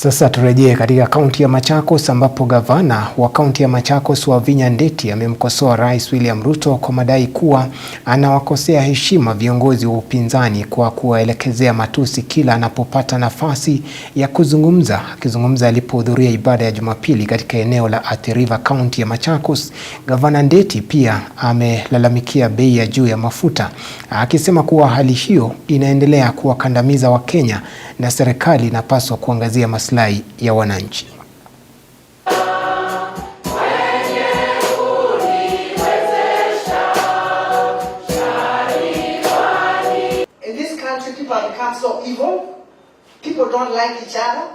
Sasa turejee katika kaunti ya Machakos ambapo gavana wa kaunti ya Machakos Wavinya Ndeti amemkosoa Rais William Ruto kwa madai kuwa anawakosea heshima viongozi wa upinzani kwa kuwaelekezea matusi kila anapopata nafasi ya kuzungumza. Akizungumza alipohudhuria ibada ya Jumapili katika eneo la Athi River, kaunti ya Machakos, gavana Ndeti pia amelalamikia bei ya juu ya mafuta, akisema kuwa hali hiyo inaendelea kuwakandamiza Wakenya na serikali inapaswa kuangazia maslahi ya wananchi. In this country, people have become so evil. People don't like each other.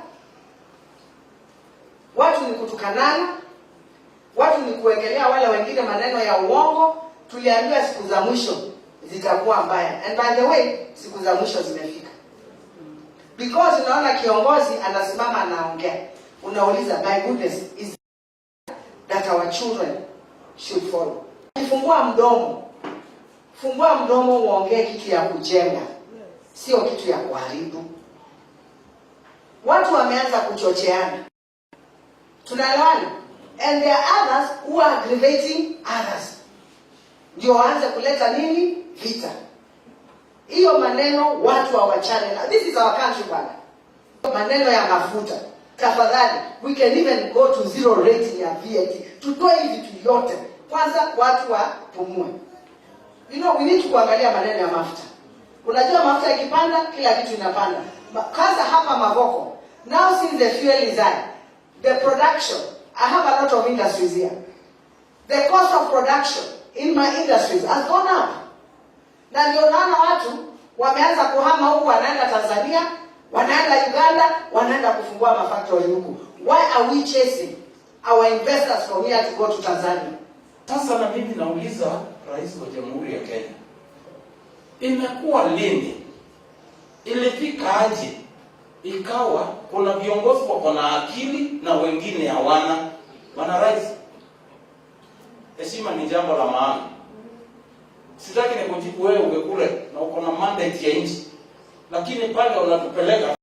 Watu ni kutukanana, watu ni kuwekelea wale wengine maneno ya uongo. Tuliambiwa siku za mwisho zitakuwa mbaya. And by the way, siku za mwisho zimefika. Because unaona kiongozi anasimama anaongea, unauliza, my goodness, is that our children should follow? Fungua mdomo uongee kitu ya kujenga, sio kitu ya kuharibu. Watu wameanza kuchocheana, tunaelewana, and there are others who are aggravating others, ndio waanze kuleta nini? Vita. Hiyo maneno watu hawachane na. This is our country bana. Maneno ya mafuta, tafadhali, we can even go to zero rating ya VAT. Tutoe vitu yote. Kwanza watu wapumue. You know, we need to kuangalia maneno ya mafuta. Unajua mafuta ikipanda, kila kitu inapanda. Kwanza hapa Mavoko. Now since the fuel is high, the production, I have a lot of industries here. The cost of production in my industries has gone up. Na ndio naona watu wameanza kuhama huku, wanaenda Tanzania, wanaenda Uganda, wanaenda kufungua mafactory huku. Why are we chasing our investors from here to go to Tanzania? Sasa na mimi nauliza Rais wa Jamhuri ya Kenya, imekuwa lini, ilifika aje ikawa kuna viongozi wako na akili na wengine hawana? Bwana Rais, heshima ni jambo la maana. Sitaki nikujibu wewe ungekule na uko na mandate ya nchi, lakini pale unatupeleka